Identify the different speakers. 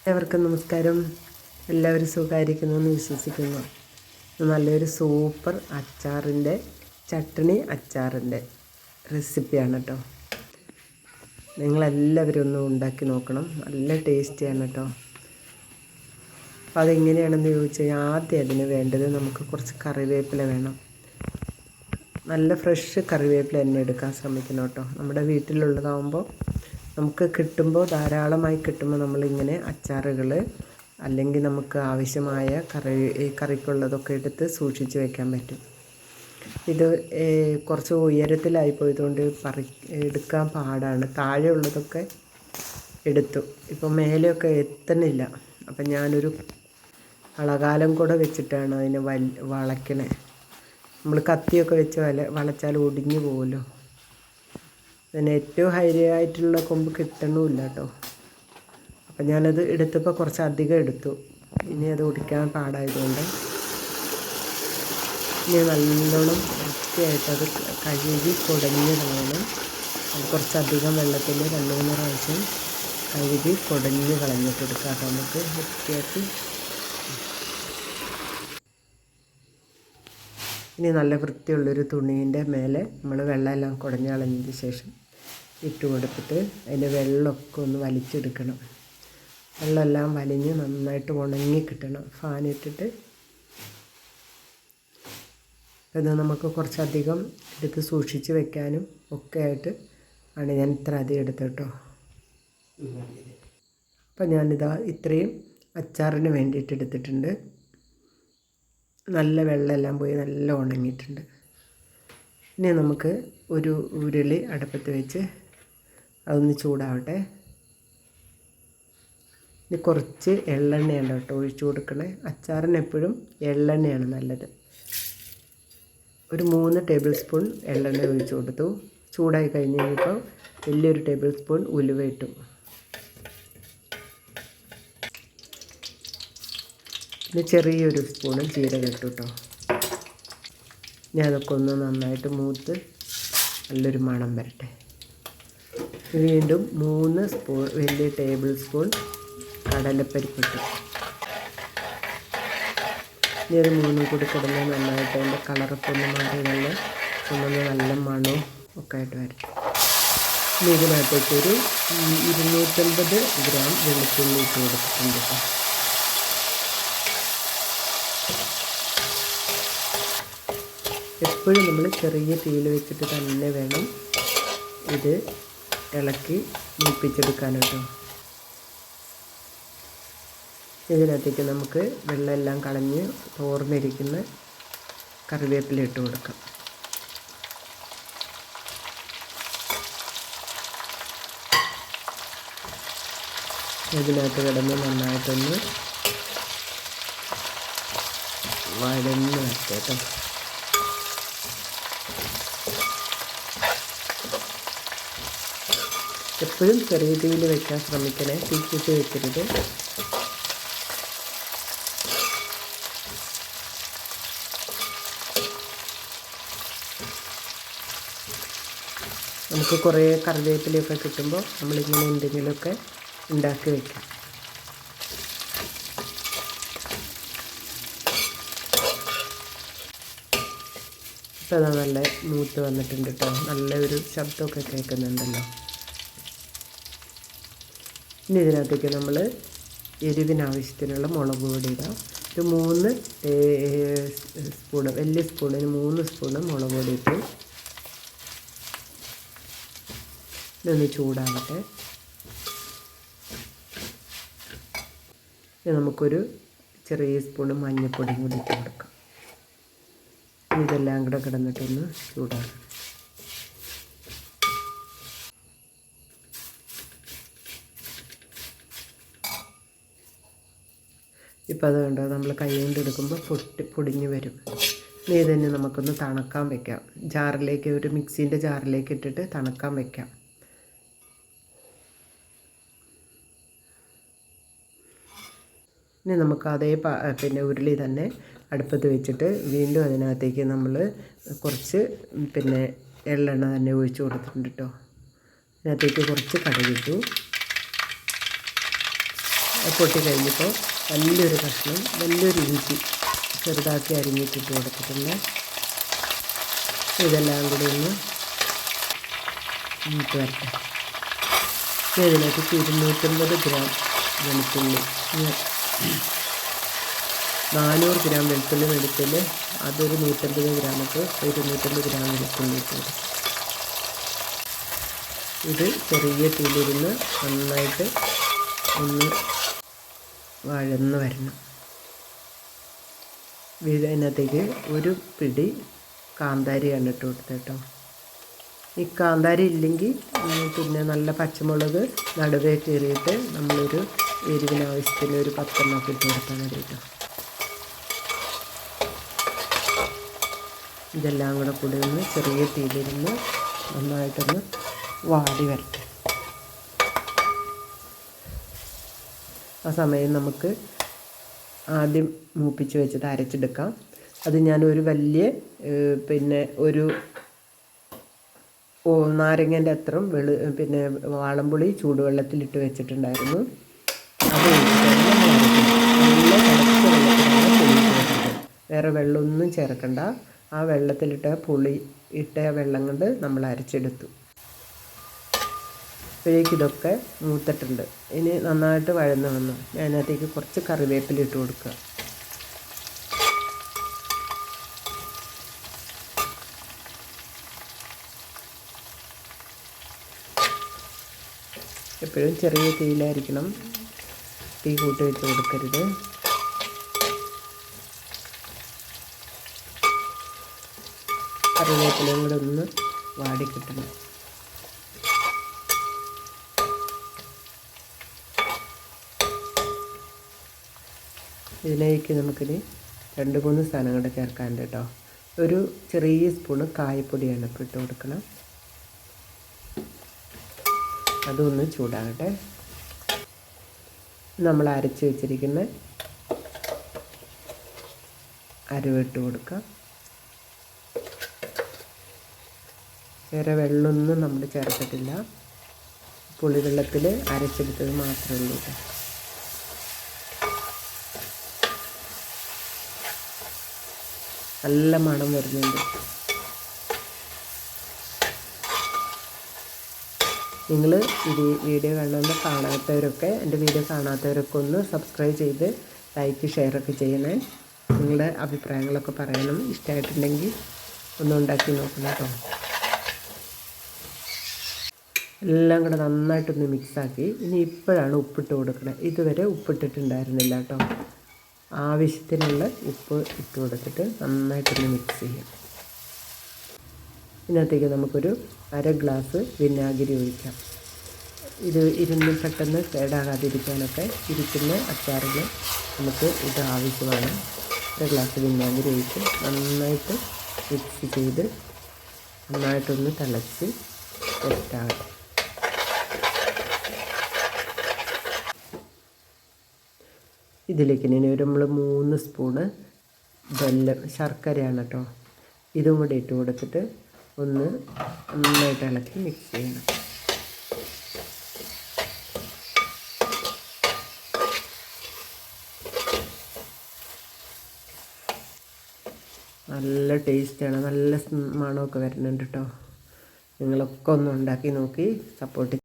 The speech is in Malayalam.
Speaker 1: എല്ലാവർക്കും നമസ്കാരം. എല്ലാവരും സുഖമായിരിക്കുന്നു എന്ന് വിശ്വസിക്കുന്നു. നല്ലൊരു സൂപ്പർ ചട്ടണി അച്ചാറിൻ്റെ റെസിപ്പിയാണ് കേട്ടോ. നിങ്ങളെല്ലാവരും ഒന്ന് ഉണ്ടാക്കി നോക്കണം. നല്ല ടേസ്റ്റിയാണ് കേട്ടോ. അപ്പോൾ അതെങ്ങനെയാണെന്ന് ചോദിച്ചാൽ ആദ്യം അതിന് വേണ്ടത് നമുക്ക് കുറച്ച് കറിവേപ്പില വേണം. നല്ല ഫ്രഷ് കറിവേപ്പില തന്നെ എടുക്കാൻ ശ്രമിക്കണം കേട്ടോ. നമ്മുടെ വീട്ടിലുള്ളതാകുമ്പോൾ നമുക്ക് ധാരാളമായി കിട്ടുമ്പോൾ നമ്മളിങ്ങനെ അച്ചാറുകൾ അല്ലെങ്കിൽ നമുക്ക് ആവശ്യമായ കറിക്കുള്ളതൊക്കെ എടുത്ത് സൂക്ഷിച്ച് വയ്ക്കാൻ പറ്റും. ഇത് കുറച്ച് ഉയരത്തിലായിപ്പോയതുകൊണ്ട് എടുക്കാൻ പാടാണ്. താഴെ ഉള്ളതൊക്കെ എടുത്തു. ഇപ്പം മേലെയൊക്കെ എത്തണില്ല. അപ്പം ഞാനൊരു അളകാലം കൂടെ വെച്ചിട്ടാണ് അതിനെ വളയ്ക്കണേ. നമ്മൾ കത്തിയൊക്കെ വെച്ച് വളച്ചാൽ ഒടിഞ്ഞു പോകുമല്ലോ. അതിന് ഏറ്റവും ഹൈയായിട്ടുള്ള കൊമ്പ് കിട്ടണമില്ല കേട്ടോ. അപ്പം ഞാനത് എടുത്തപ്പോൾ കുറച്ചധികം എടുത്തു. ഇനി അത് ഒടിക്കാൻ പാടായതുകൊണ്ട് ഇനി നല്ലോണം വൃത്തിയായിട്ടത് കഴുകി കുടഞ്ഞ് കളയണം. അത് കുറച്ചധികം വെള്ളത്തിൽ 2-3 പ്രാവശ്യം കഴുകി കുടഞ്ഞ് കളഞ്ഞിട്ടെടുക്കാം. അപ്പം നമുക്ക് വൃത്തിയാക്കി ഇനി നല്ല വൃത്തിയുള്ളൊരു തുണീൻ്റെ മേലെ നമ്മൾ വെള്ളമെല്ലാം കുടഞ്ഞ് കളഞ്ഞതിന് ശേഷം ഇട്ട് കൊടുത്തിട്ട് അതിൻ്റെ വെള്ളമൊക്കെ ഒന്ന് വലിച്ചെടുക്കണം. വെള്ളമെല്ലാം വലിഞ്ഞ് നന്നായിട്ട് ഉണങ്ങി കിട്ടണം. ഫാനിട്ടിട്ട് ഇത് നമുക്ക് കുറച്ചധികം എടുത്ത് സൂക്ഷിച്ച് വെക്കാനും ഒക്കെ ആയിട്ട് ആണ് ഞാൻ ഇത്ര അധികം എടുത്തിട്ടോ. അപ്പം ഞാനിതാ ഇത്രയും അച്ചാറിന് വേണ്ടിയിട്ട് എടുത്തിട്ടുണ്ട്. നല്ല വെള്ളമെല്ലാം പോയി നല്ല ഉണങ്ങിയിട്ടുണ്ട്. ഇനി നമുക്ക് ഒരു ഉരുളി അടുപ്പത്ത് വെച്ച് അതൊന്ന് ചൂടാവട്ടെ. ഇനി കുറച്ച് എള്ളെണ്ണയാണ് കേട്ടോ ഒഴിച്ച് കൊടുക്കണേ. അച്ചാറിന് എപ്പോഴും എള്ളെണ്ണയാണ് നല്ലത്. ഒരു 3 ടേബിൾ സ്പൂൺ എള്ളെണ്ണ ഒഴിച്ച് കൊടുത്തു. ചൂടായി കഴിഞ്ഞ് കഴിഞ്ഞപ്പോൾ വലിയൊരു ടേബിൾ സ്പൂൺ ഉലുവ ഇട്ടു. പിന്നെ ചെറിയൊരു സ്പൂണ് ജീരകം ഇട്ടു കേട്ടോ. ഇനി അതൊക്കെ ഒന്ന് നന്നായിട്ട് മൂത്ത് നല്ലൊരു മണം വരട്ടെ. വീണ്ടും 3 വലിയ ടേബിൾ സ്പൂൺ കടലപ്പരിപ്പിട്ടു. ഇനി ഒരു 3 കൂടി കിടന്ന് നന്നായിട്ട് അതിൻ്റെ കളറൊക്കെ ഒന്ന് മാറി നല്ല മണവും ഒക്കെ ആയിട്ട് വരും. ഇനി ഇതിനകത്തേക്ക് ഒരു 250 ഗ്രാം വെളുത്തുള്ളി ഇട്ട് കൊടുത്തിട്ടുണ്ട് കേട്ടോ. എപ്പോഴും നമ്മൾ ചെറിയ തീയിൽ വെച്ചിട്ട് തന്നെ വേണം ഇത് ഇളക്കി മൂപ്പിച്ചെടുക്കാൻ കേട്ടോ. ഇതിനകത്തേക്ക് നമുക്ക് വെള്ളമെല്ലാം കളഞ്ഞ് തോർന്നിരിക്കുന്ന കറിവേപ്പില ഇട്ട് കൊടുക്കാം. ഇതിനകത്ത് കിടന്ന് നന്നായിട്ടൊന്ന് വഴന്ന് വരട്ടെ കേട്ടോ. എപ്പോഴും ചെറിയ തീയിൽ വെക്കാൻ ശ്രമിക്കണേ. തീ കൂട്ടി വെക്കരുത്. നമുക്ക് കുറേ കറിവേപ്പിലയൊക്കെ കിട്ടുമ്പോൾ നമ്മളിങ്ങനെ എന്തെങ്കിലുമൊക്കെ ഉണ്ടാക്കി വയ്ക്കാം. ഇപ്പോൾ അത് നല്ല മൂത്ത് വന്നിട്ടുണ്ട് കേട്ടോ. നല്ലൊരു ശബ്ദമൊക്കെ കേൾക്കുന്നുണ്ടല്ലോ. ഇനി ഇതിനകത്തേക്ക് നമ്മൾ എരിവിനാവശ്യത്തിനുള്ള മുളക് പൊടി ഇടാം. ഒരു 3 സ്പൂണ്, വലിയ സ്പൂണിന് 3 സ്പൂണ് മുളക് പൊടി ഇട്ടു. ഇതൊന്ന് ചൂടാകട്ടെ. ഇനി നമുക്കൊരു ചെറിയ സ്പൂണ് മഞ്ഞൾപ്പൊടിയും കൂടി ഇട്ട് കൊടുക്കാം. ഇതെല്ലാം കൂടെ കിടന്നിട്ടൊന്ന് ചൂടാക്കാം. ഇപ്പോൾ അത് കണ്ടോ, നമ്മൾ കൈ കൊണ്ട് എടുക്കുമ്പോൾ പൊടിഞ്ഞ് വരും. ഇനി ഇതന്നെ നമുക്കൊന്ന് തണുക്കാൻ വയ്ക്കാം. ജാറിലേക്ക്, ഒരു മിക്സീൻ്റെ ജാറിലേക്ക് ഇട്ടിട്ട് തണുക്കാൻ വയ്ക്കാം. ഇനി നമുക്ക് അതേ ഉരുളി തന്നെ അടുപ്പത്ത് വെച്ചിട്ട് വീണ്ടും അതിനകത്തേക്ക് നമ്മൾ കുറച്ച് എള്ളെണ്ണ തന്നെ ഒഴിച്ച് കൊടുത്തിട്ടുണ്ട് കേട്ടോ. അതിനകത്തേക്ക് കുറച്ച് കടുകിട്ടു. പൊട്ടി കഴിഞ്ഞപ്പോൾ വലിയൊരു കഷ്ണം വലിയൊരു ഇഞ്ചി ചെറുതാക്കി അരിഞ്ഞിട്ടിട്ട് കൊടുത്തിട്ടുണ്ട്. ഇതെല്ലാം കൂടി ഒന്ന് ഇട്ട് വരട്ടെ. ഇതിലേക്ക് 250 ഗ്രാം വെളുത്തുള്ളി, 400 ഗ്രാം വെളുത്തുള്ളി എടുത്തിട്ട് അതൊരു 150 ഗ്രാമൊക്കെ 250 ഗ്രാം വെളുത്തുള്ളി ഇട്ട് കൊടുക്കും. ഇത് ചെറിയ തീയിലിരുന്ന് നന്നായിട്ട് ഒന്ന് വഴന്ന് വരണം. ഇതിനകത്തേക്ക് ഒരു പിടി കാന്താരിയാണ് ഇട്ട് കൊടുത്തത് കേട്ടോ. ഈ കാന്താരി ഇല്ലെങ്കിൽ പിന്നെ നല്ല പച്ചമുളക് നടുവേ കീറിയിട്ട് നമ്മളൊരു എരിവിന് ആവശ്യത്തിന് ഒരു 10 എണ്ണമൊക്കെ ഇട്ട് കൊടുത്താൽ മതി കേട്ടോ. ഇതെല്ലാം കൂടെ കൂടി ഒന്ന് ചെറിയ തീയിലിരുന്ന് നന്നായിട്ടൊന്ന് വാടി വരട്ടെ. ആ സമയം നമുക്ക് ആദ്യം മൂപ്പിച്ച് വെച്ചത് അരച്ചെടുക്കാം. അത് ഞാനൊരു വലിയ പിന്നെ ഒരു നാരങ്ങേൻ്റെ അത്രയും പിന്നെ വാളംപുളി ചൂടുവെള്ളത്തിലിട്ട് വെച്ചിട്ടുണ്ടായിരുന്നു. അത് നല്ല തിളച്ച വെള്ളത്തിലാണ് വേറെ വെള്ളമൊന്നും ചേർക്കണ്ട. ആ വെള്ളത്തിലിട്ട പുളി ഇട്ട വെള്ളം കൊണ്ട് നമ്മൾ അരച്ചെടുത്തു. അപ്പോഴേക്കും ഇതൊക്കെ മൂത്തിട്ടുണ്ട്. ഇനി നന്നായിട്ട് വഴന്ന് വന്നു. അതിനകത്തേക്ക് കുറച്ച് കറിവേപ്പില ഇട്ട് കൊടുക്കുക. എപ്പോഴും ചെറിയ തീയിലായിരിക്കണം, തീ കൂട്ടി വെച്ച് കൊടുക്കരുത്. കറിവേപ്പിലയും കൂടെ ഒന്ന് വാടിക്കിട്ടണം. ഇതിലേക്ക് നമുക്കിനി 2-3 സാധനം കൂടെ ചേർക്കാനുണ്ട് കേട്ടോ. ഒരു ചെറിയ സ്പൂണ് കായപ്പൊടിയാണ് ഇപ്പോൾ ഇട്ട് കൊടുക്കണം. അതൊന്ന് ചൂടാകട്ടെ. നമ്മൾ അരച്ച് വെച്ചിരിക്കുന്ന അരവിട്ട് കൊടുക്കാം. വേറെ വെള്ളമൊന്നും നമ്മൾ ചേർത്തിട്ടില്ല. പുളിവെള്ളത്തിൽ അരച്ചെടുത്തത് മാത്രമേ ഉള്ളൂ കേട്ടോ. നല്ല മണം വരുന്നുണ്ട്. നിങ്ങൾ ഇത് വീഡിയോ കാണാത്തവരൊക്കെ എൻ്റെ വീഡിയോ കാണാത്തവരൊക്കെ ഒന്ന് സബ്സ്ക്രൈബ് ചെയ്ത് ലൈക്ക് ഷെയറൊക്കെ ചെയ്യണേ. നിങ്ങളുടെ അഭിപ്രായങ്ങളൊക്കെ പറയണം. ഇഷ്ടമായിട്ടുണ്ടെങ്കിൽ ഒന്ന് ഉണ്ടാക്കി നോക്കണം കേട്ടോ. എല്ലാം കൂടെ നന്നായിട്ടൊന്ന് മിക്സാക്കി ഇനി ഇപ്പോഴാണ് ഉപ്പിട്ട് കൊടുക്കുന്നത്. ഇതുവരെ ഉപ്പിട്ടിട്ടുണ്ടായിരുന്നില്ല കേട്ടോ. ആവശ്യത്തിനുള്ള ഉപ്പ് ഇട്ട് കൊടുത്തിട്ട് നന്നായിട്ടൊന്ന് മിക്സ് ചെയ്യാം. ഇതിനകത്തേക്ക് നമുക്കൊരു 1/2 ഗ്ലാസ് വിനാഗിരി ഒഴിക്കാം. ഇത് ഇരുന്ന് പെട്ടെന്ന് കേടാകാതിരിക്കാനൊക്കെ ഇരിക്കുന്ന അച്ചാറിന് നമുക്ക് ഇത് ആവശ്യമാണ്. 1 ഗ്ലാസ് വിനാഗിരി ഒഴിച്ച് നന്നായിട്ട് മിക്സ് ചെയ്ത് നന്നായിട്ടൊന്ന് തിളച്ച് സെറ്റാകട്ടെ. ഇതിലേക്ക് ഇനി നമ്മൾ 3 സ്പൂണ് ശർക്കരയാണ് കേട്ടോ. ഇതും കൂടി ഇട്ട് കൊടുത്തിട്ട് ഒന്ന് നന്നായിട്ട് ഇളക്കി മിക്സ് ചെയ്യണം. നല്ല ടേസ്റ്റാണ്, നല്ല മണമൊക്കെ വരുന്നുണ്ട് കേട്ടോ. നിങ്ങളൊക്കെ ഒന്ന് ഉണ്ടാക്കി നോക്കി സപ്പോർട്ട്